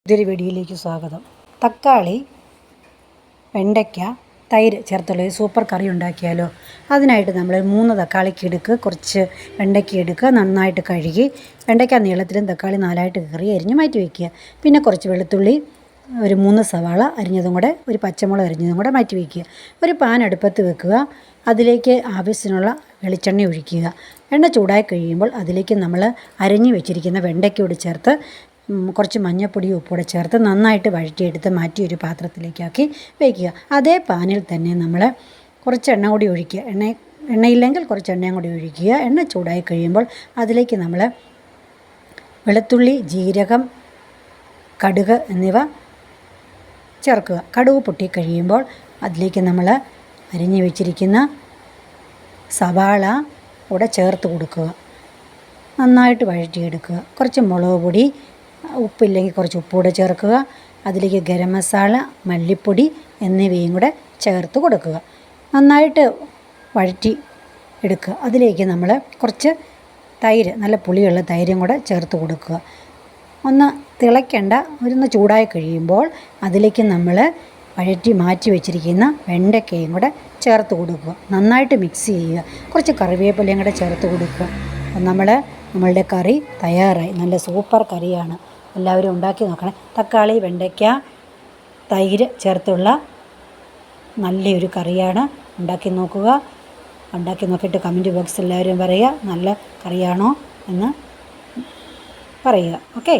ഇതൊരു വീഡിയോയിലേക്ക് സ്വാഗതം. തക്കാളി, വെണ്ടയ്ക്ക, തൈര് ചേർത്തുള്ള ഒരു സൂപ്പർ കറി ഉണ്ടാക്കിയാലോ? അതിനായിട്ട് നമ്മൾ 3 തക്കാളിക്ക് എടുക്കുക, കുറച്ച് വെണ്ടയ്ക്ക എടുക്കുക, നന്നായിട്ട് കഴുകി വെണ്ടയ്ക്ക നീളത്തിലും തക്കാളി 4ആയിട്ട് കീറി അരിഞ്ഞ് മാറ്റി വയ്ക്കുക. പിന്നെ കുറച്ച് വെളുത്തുള്ളി, ഒരു 3 സവാള അരിഞ്ഞതും കൂടെ, ഒരു പച്ചമുളക് അരിഞ്ഞതും കൂടെ മാറ്റി വയ്ക്കുക. ഒരു പാൻ അടുപ്പത്ത് വെക്കുക, അതിലേക്ക് ആവശ്യത്തിനുള്ള വെളിച്ചെണ്ണ ഒഴിക്കുക. എണ്ണ ചൂടായി കഴിയുമ്പോൾ അതിലേക്ക് നമ്മൾ അരിഞ്ഞ് വെച്ചിരിക്കുന്ന വെണ്ടയ്ക്കയോട് ചേർത്ത് കുറച്ച് മഞ്ഞൾപ്പൊടിയും ഉപ്പൂടെ ചേർത്ത് നന്നായിട്ട് വഴറ്റിയെടുത്ത് മാറ്റി ഒരു പാത്രത്തിലേക്കാക്കി വയ്ക്കുക. അതേ പാനിൽ തന്നെ നമ്മൾ കുറച്ച് എണ്ണ കൂടി ഒഴിക്കുക. എണ്ണയില്ലെങ്കിൽ കുറച്ച് എണ്ണയും കൂടി ഒഴിക്കുക. എണ്ണ ചൂടായി കഴിയുമ്പോൾ അതിലേക്ക് നമ്മൾ വെളുത്തുള്ളി, ജീരകം, കടുക് എന്നിവ ചേർക്കുക. കടുക് പൊട്ടിക്കഴിയുമ്പോൾ അതിലേക്ക് നമ്മൾ അരിഞ്ഞു വെച്ചിരിക്കുന്ന സവാള കൂടെ ചേർത്ത് കൊടുക്കുക. നന്നായിട്ട് വഴറ്റിയെടുക്കുക. കുറച്ച് മുളക് പൊടി, ഉപ്പില്ലെങ്കിൽ കുറച്ച് ഉപ്പുകൂടെ ചേർക്കുക. അതിലേക്ക് ഗരം മസാല, മല്ലിപ്പൊടി എന്നിവയും കൂടെ ചേർത്ത് കൊടുക്കുക. നന്നായിട്ട് വഴറ്റി എടുക്കുക. അതിലേക്ക് നമ്മൾ കുറച്ച് തൈര്, നല്ല പുളിയുള്ള തൈരും കൂടെ ചേർത്ത് കൊടുക്കുക. ഒന്ന് തിളയ്ക്കേണ്ട, ഒന്ന് ചൂടായി കഴിയുമ്പോൾ അതിലേക്ക് നമ്മൾ വഴറ്റി മാറ്റി വെച്ചിരിക്കുന്ന വെണ്ടയ്ക്കയും കൂടെ ചേർത്ത് കൊടുക്കുക. നന്നായിട്ട് മിക്സ് ചെയ്യുക. കുറച്ച് കറിവേപ്പിലയും കൂടെ ചേർത്ത് കൊടുക്കുക. നമ്മളുടെ കറി തയ്യാറായി. നല്ല സൂപ്പർ കറിയാണ്. എല്ലാവരും ഉണ്ടാക്കി നോക്കണേ. തക്കാളി, വെണ്ടയ്ക്ക, തൈര് ചേർത്തുള്ള നല്ലൊരു കറിയാണ്. ഉണ്ടാക്കി നോക്കുക. ഉണ്ടാക്കി നോക്കിയിട്ട് കമൻറ്റ് ബോക്സിൽ എല്ലാവരും പറയുക നല്ല കറിയാണോ എന്ന് പറയുക. ഓക്കെ.